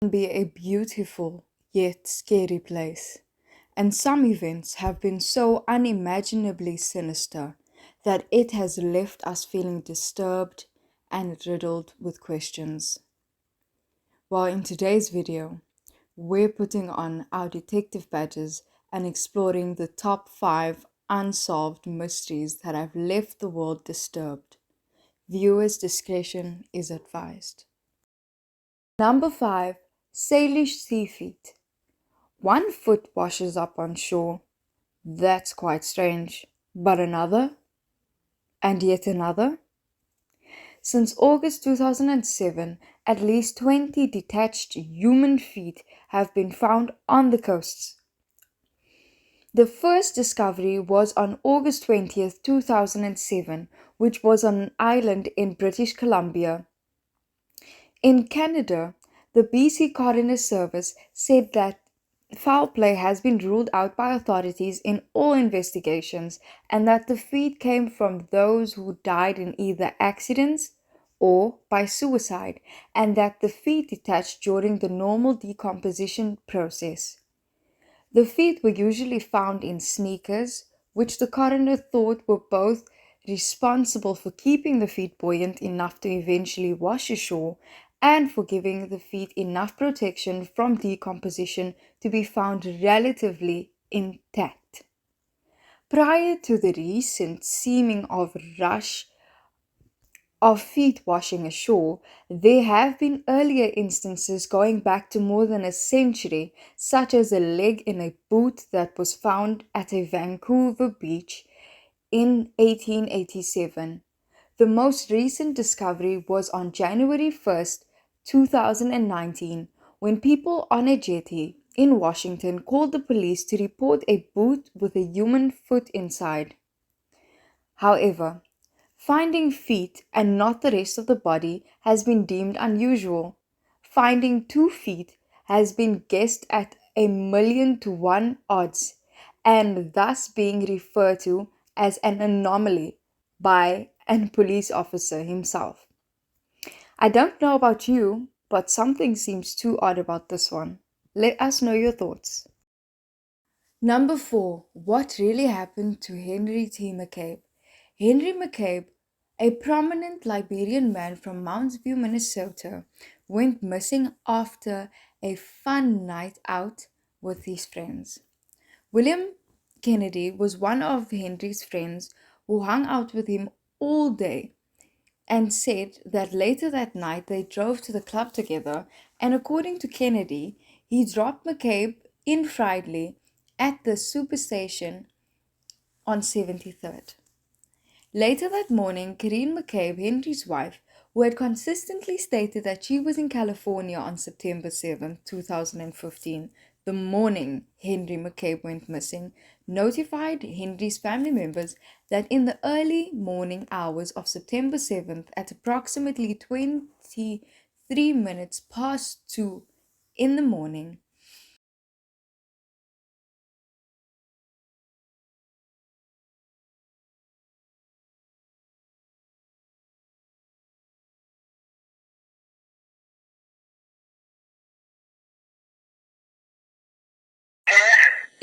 Can be a beautiful yet scary place, and some events have been so unimaginably sinister that it has left us feeling disturbed and riddled with questions. Well, in today's video, we're putting on our detective badges and exploring the top 5 unsolved mysteries that have left the world disturbed. Viewers' discretion is advised. Number 5. Salish sea feet. One foot washes up on shore. That's quite strange. But another? And yet another? Since August 2007, at least 20 detached human feet have been found on the coasts. The first discovery was on August 20th, 2007, which was on an island in British Columbia. In Canada, the BC Coroner Service said that foul play has been ruled out by authorities in all investigations and that the feet came from those who died in either accidents or by suicide, and that the feet detached during the normal decomposition process. The feet were usually found in sneakers, which the coroner thought were both responsible for keeping the feet buoyant enough to eventually wash ashore and for giving the feet enough protection from decomposition to be found relatively intact. Prior to the recent seeming of rush of feet washing ashore, there have been earlier instances going back to more than a century, such as a leg in a boot that was found at a Vancouver beach in 1887. The most recent discovery was on January 1st, 2019, when people on a jetty in Washington called the police to report a boot with a human foot inside. However, finding feet and not the rest of the body has been deemed unusual. Finding 2 feet has been guessed at 1,000,000 to 1 odds, and thus being referred to as an anomaly by a police officer himself. I don't know about you, but something seems too odd about this one. Let us know your thoughts. Number 4. What really happened to Henry T. McCabe? Henry McCabe, a prominent Liberian man from Mounds View, Minnesota, went missing after a fun night out with his friends. William Kennedy was one of Henry's friends who hung out with him all day and said that later that night they drove to the club together, and according to Kennedy, he dropped McCabe in Friday at the superstation on 73rd. Later that morning, KAREEN McCabe, Henry's wife, who had consistently stated that she was in California on September 7, 2015, the morning Henry McCabe went missing, notified Henry's family members that in the early morning hours of September 7th, at approximately 23 minutes past 2 in the morning,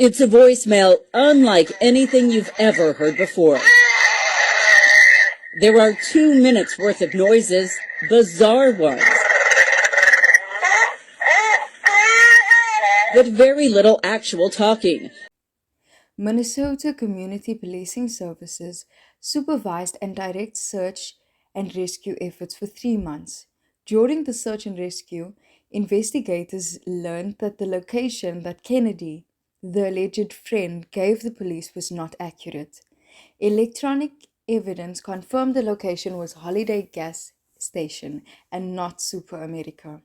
It's a voicemail unlike anything you've ever heard before. There are 2 minutes worth of noises, bizarre ones, but very little actual talking. Minnesota Community Policing Services supervised and direct search and rescue efforts for 3 months. During the search and rescue, investigators learned that the location that Kennedy, the alleged friend, gave the police was not accurate. Electronic evidence confirmed the location was Holiday Gas Station and not Super America.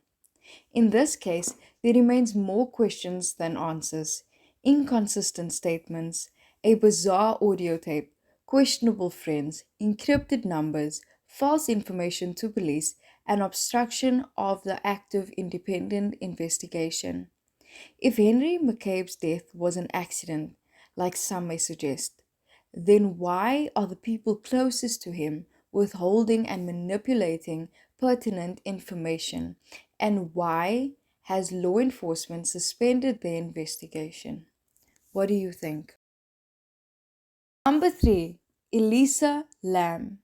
In this case, there remains more questions than answers. Inconsistent statements, a bizarre audio tape, questionable friends, encrypted numbers, false information to police, and obstruction of the active independent investigation. If Henry McCabe's death was an accident, like some may suggest, then why are the people closest to him withholding and manipulating pertinent information? And why has law enforcement suspended their investigation? What do you think? Number 3. Elisa Lam.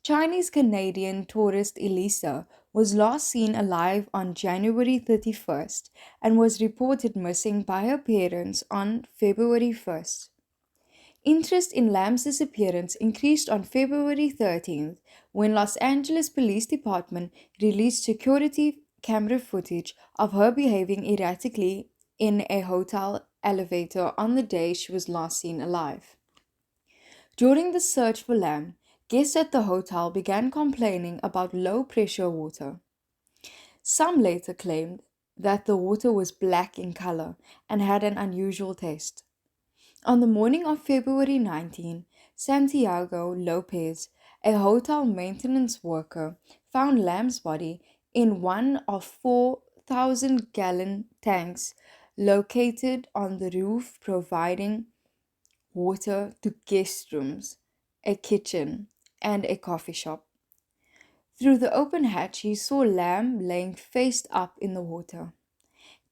Chinese-Canadian tourist Elisa was last seen alive on January 31st and was reported missing by her parents on February 1st. Interest in Lam's disappearance increased on February 13th when Los Angeles Police Department released security camera footage of her behaving erratically in a hotel elevator on the day she was last seen alive. During the search for Lam, guests at the hotel began complaining about low-pressure water. Some later claimed that the water was black in color and had an unusual taste. On the morning of February 19, Santiago Lopez, a hotel maintenance worker, found Lam's body in one of 4,000-gallon tanks located on the roof, providing water to guest rooms, a kitchen, and a coffee shop. Through the open hatch, he saw Lam laying face up in the water.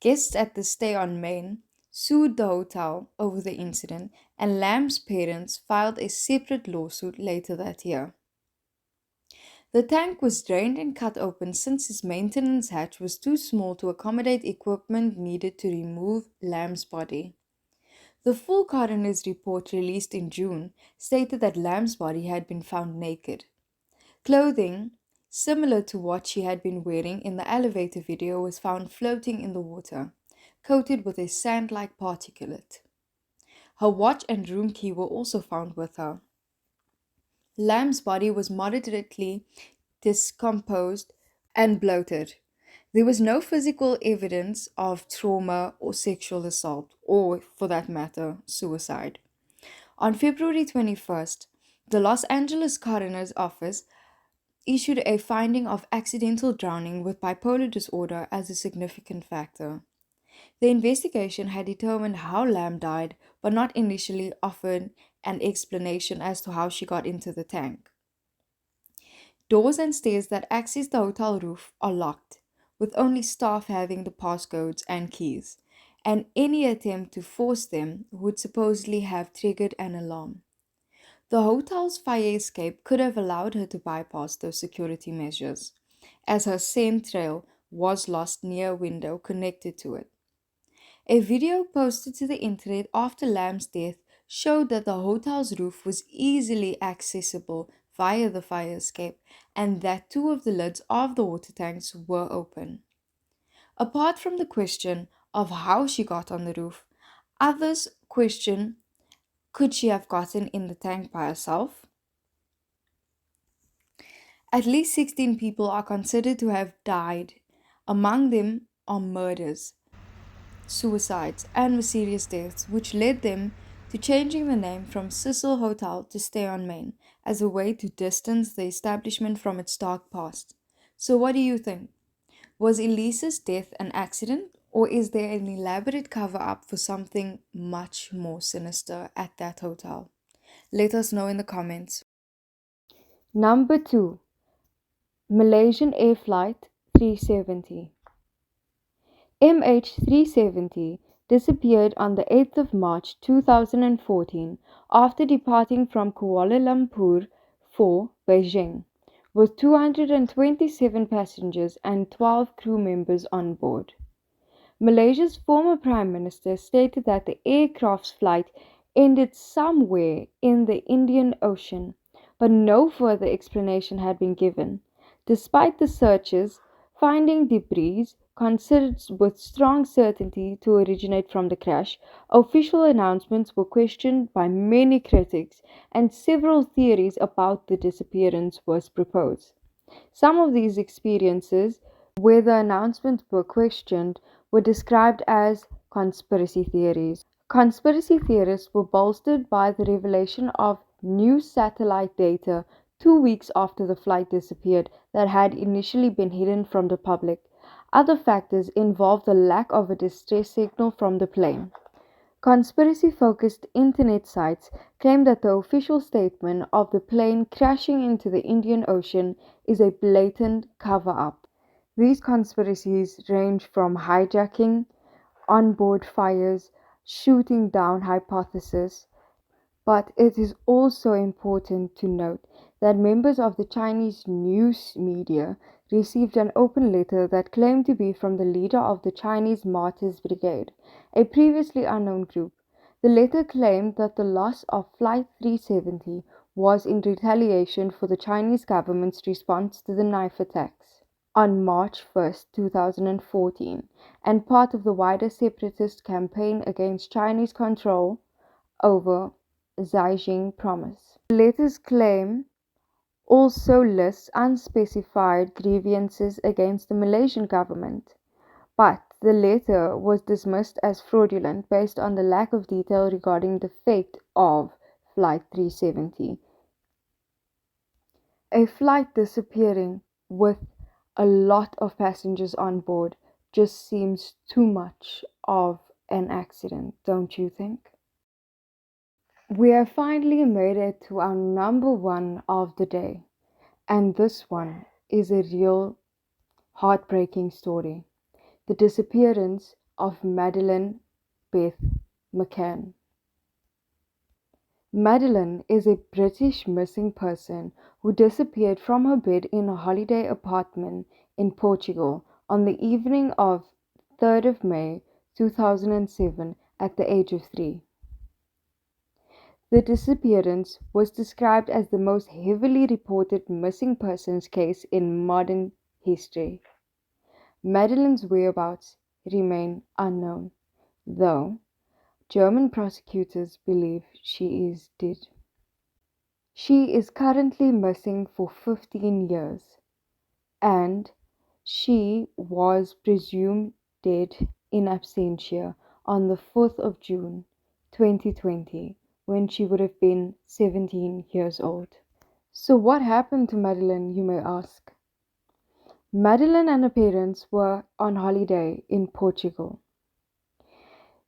Guests at the Stay on Main sued the hotel over the incident, and Lam's parents filed a separate lawsuit later that year. The tank was drained and cut open since its maintenance hatch was too small to accommodate equipment needed to remove Lam's body. The full coroner's report released in June stated that Lam's body had been found naked. Clothing similar to what she had been wearing in the elevator video was found floating in the water, coated with a sand-like particulate. Her watch and room key were also found with her. Lam's body was moderately discomposed and bloated. There was no physical evidence of trauma or sexual assault, or, for that matter, suicide. On February 21st, the Los Angeles Coroner's Office issued a finding of accidental drowning with bipolar disorder as a significant factor. The investigation had determined how Lam died, but not initially offered an explanation as to how she got into the tank. Doors and stairs that access the hotel roof are locked, with only staff having the passcodes and keys, and any attempt to force them would supposedly have triggered an alarm. The hotel's fire escape could have allowed her to bypass those security measures, as her scent trail was lost near a window connected to it. A video posted to the internet after Lam's death showed that the hotel's roof was easily accessible via the fire escape and that two of the lids of the water tanks were open. Apart from the question of how she got on the roof, others question, could she have gotten in the tank by herself? At least 16 people are considered to have died. Among them are murders, suicides, and mysterious deaths, which led them to changing the name from Cecil Hotel to Stay on Main as a way to distance the establishment from its dark past. So what do you think? Was Elisa's death an accident, or is there an elaborate cover-up for something much more sinister at that hotel? Let us know in the comments. Number 2. Malaysian Air Flight 370. MH370 disappeared on the 8th of March 2014 after departing from Kuala Lumpur for Beijing, with 227 passengers and 12 crew members on board. Malaysia's former Prime Minister stated that the aircraft's flight ended somewhere in the Indian Ocean, but no further explanation had been given. Despite the searches, finding debris considered with strong certainty to originate from the crash, official announcements were questioned by many critics, and several theories about the disappearance was proposed. Some of these experiences, where the announcements were questioned, were described as conspiracy theories. Conspiracy theorists were bolstered by the revelation of new satellite data 2 weeks after the flight disappeared that had initially been hidden from the public. Other factors involved the lack of a distress signal from the plane. Conspiracy-focused internet sites claim that the official statement of the plane crashing into the Indian Ocean is a blatant cover-up. These conspiracies range from hijacking, onboard fires, shooting down hypotheses, but it is also important to note that members of the Chinese news media received an open letter that claimed to be from the leader of the Chinese Martyrs Brigade, a previously unknown group. The letter claimed that the loss of Flight 370 was in retaliation for the Chinese government's response to the knife attacks on March 1, 2014, and part of the wider separatist campaign against Chinese control over Xi Promise. The letter's claim also lists unspecified grievances against the Malaysian government, but the letter was dismissed as fraudulent based on the lack of detail regarding the fate of Flight 370. A flight disappearing with a lot of passengers on board just seems too much of an accident, don't you think? We have finally made it to our number one of the day, and this one is a real heartbreaking story. The disappearance of Madeleine Beth McCann. Madeleine is a British missing person who disappeared from her bed in a holiday apartment in Portugal on the evening of 3rd of May 2007 at the age of 3. The disappearance was described as the most heavily reported missing persons case in modern history. Madeleine's whereabouts remain unknown, though German prosecutors believe she is dead. She is currently missing for 15 years, and she was presumed dead in absentia on the 4th of June 2020 when she would have been 17 years old. So what happened to Madeleine, you may ask? Madeleine and her parents were on holiday in Portugal.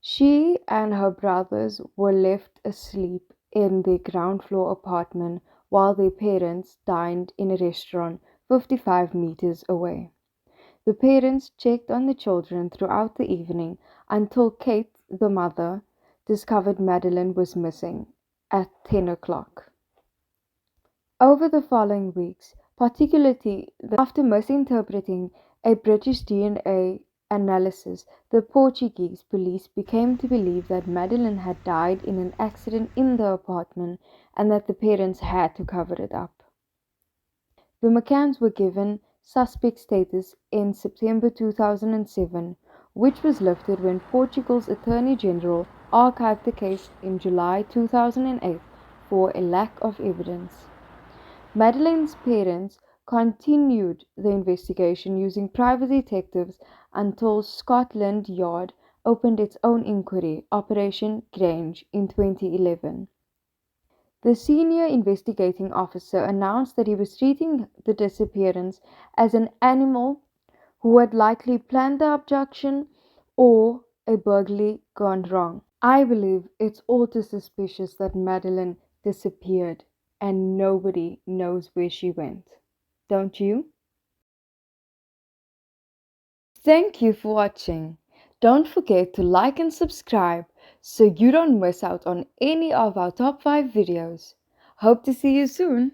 She and her brothers were left asleep in their ground floor apartment while their parents dined in a restaurant 55 meters away. The parents checked on the children throughout the evening until Kate, the mother, discovered Madeleine was missing at 10 o'clock. Over the following weeks, particularly after misinterpreting a British DNA analysis, the Portuguese police became to believe that Madeleine had died in an accident in the apartment and that the parents had to cover it up. The McCanns were given suspect status in September 2007, which was lifted when Portugal's Attorney General archived the case in July 2008 for a lack of evidence. Madeleine's parents continued the investigation using private detectives until Scotland Yard opened its own inquiry, Operation Grange, in 2011. The senior investigating officer announced that he was treating the disappearance as an animal who had likely planned the abduction or a burglary gone wrong. I believe it's all too suspicious that Madeleine disappeared and nobody knows where she went. Don't you? Thank you for watching. Don't forget to like and subscribe so you don't miss out on any of our top 5 videos. Hope to see you soon.